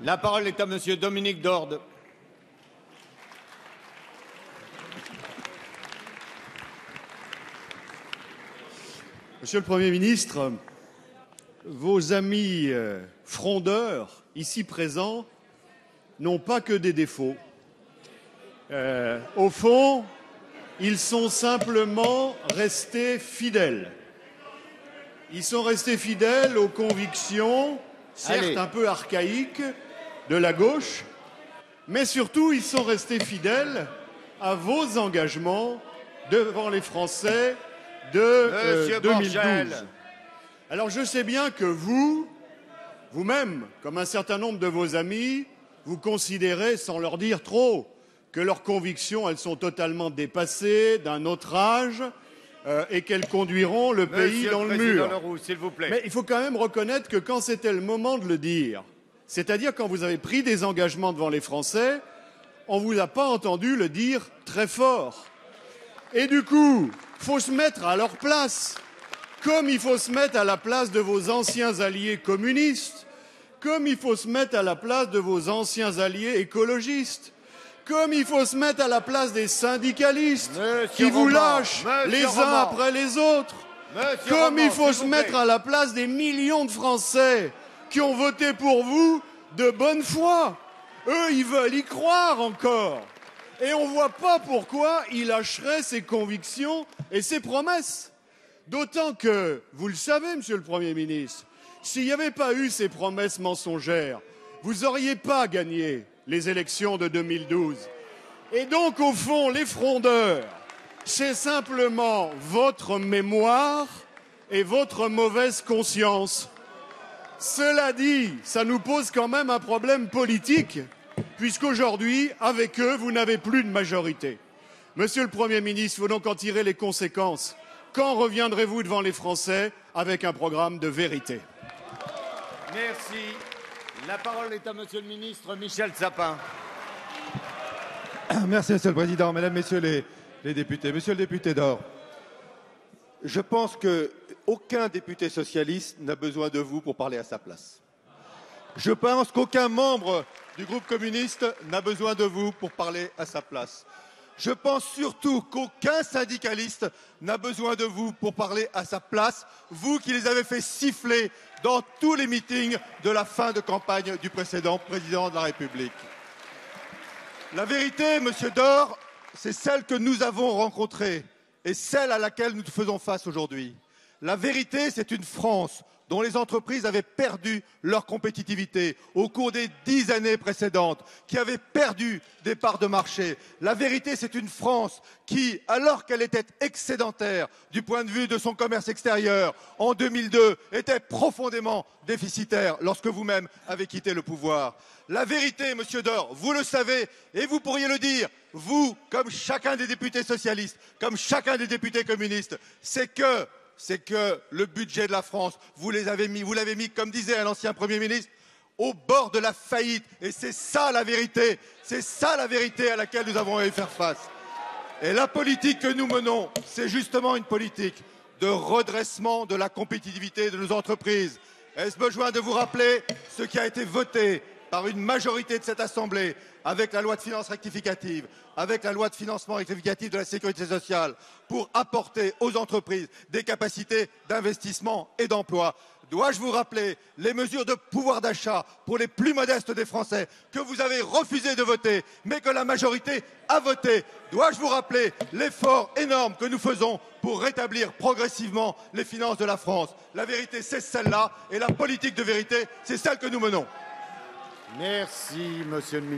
La parole est à Monsieur Dominique Dorde. Monsieur le Premier ministre, vos amis frondeurs, ici présents, n'ont pas que des défauts. Au fond, ils sont simplement restés fidèles. Ils sont restés fidèles aux convictions, certes un peu archaïques, de la gauche, mais surtout, ils sont restés fidèles à vos engagements devant les Français de 2012. Alors je sais bien que vous-même, comme un certain nombre de vos amis, vous considérez, sans leur dire trop, que leurs convictions, elles sont totalement dépassées, d'un autre âge, et qu'elles conduiront le pays dans le mur. Leroux, s'il vous plaît. Mais il faut quand même reconnaître que quand c'était le moment de le dire, c'est-à-dire quand vous avez pris des engagements devant les Français, on ne vous a pas entendu le dire très fort. Et du coup, il faut se mettre à leur place, comme il faut se mettre à la place de vos anciens alliés communistes, comme il faut se mettre à la place de vos anciens alliés écologistes, comme il faut se mettre à la place des syndicalistes qui vous lâchent les uns après les autres, comme il faut se mettre à la place des millions de Français qui ont voté pour vous de bonne foi. Eux, ils veulent y croire encore. Et on ne voit pas pourquoi il lâcherait ses convictions et ses promesses. D'autant que, vous le savez, Monsieur le Premier ministre, s'il n'y avait pas eu ces promesses mensongères, vous n'auriez pas gagné les élections de 2012. Et donc, au fond, les frondeurs, c'est simplement votre mémoire et votre mauvaise conscience. Cela dit, ça nous pose quand même un problème politique, puisqu'aujourd'hui, avec eux, vous n'avez plus de majorité. Monsieur le Premier ministre, il faut donc en tirer les conséquences. Quand reviendrez-vous devant les Français avec un programme de vérité? Merci. La parole est à Monsieur le ministre Michel Sapin. Merci, Monsieur le Président. Mesdames, Messieurs les députés. Monsieur le député Dorde, je pense qu'aucun député socialiste n'a besoin de vous pour parler à sa place. Je pense qu'aucun membre du groupe communiste n'a besoin de vous pour parler à sa place. Je pense surtout qu'aucun syndicaliste n'a besoin de vous pour parler à sa place, vous qui les avez fait siffler dans tous les meetings de la fin de campagne du précédent président de la République. La vérité, Monsieur Dorde, c'est celle que nous avons rencontrée et celle à laquelle nous faisons face aujourd'hui. La vérité, c'est une France dont les entreprises avaient perdu leur compétitivité au cours des 10 années précédentes, qui avaient perdu des parts de marché. La vérité, c'est une France qui, alors qu'elle était excédentaire du point de vue de son commerce extérieur en 2002, était profondément déficitaire lorsque vous-même avez quitté le pouvoir. La vérité, Monsieur Dorde, vous le savez et vous pourriez le dire, vous, comme chacun des députés socialistes, comme chacun des députés communistes, c'est que le budget de la France, vous l'avez mis, comme disait un ancien Premier ministre, au bord de la faillite. Et c'est ça la vérité à laquelle nous avons à faire face. Et la politique que nous menons, c'est justement une politique de redressement de la compétitivité de nos entreprises. Est-ce besoin de vous rappeler ce qui a été voté par une majorité de cette Assemblée avec la loi de finances rectificative, avec la loi de financement rectificative de la sécurité sociale, pour apporter aux entreprises des capacités d'investissement et d'emploi? Dois-je vous rappeler les mesures de pouvoir d'achat pour les plus modestes des Français que vous avez refusé de voter, mais que la majorité a voté? Dois-je vous rappeler l'effort énorme que nous faisons pour rétablir progressivement les finances de la France? La vérité, c'est celle-là, et la politique de vérité, c'est celle que nous menons. Merci, Monsieur le ministre.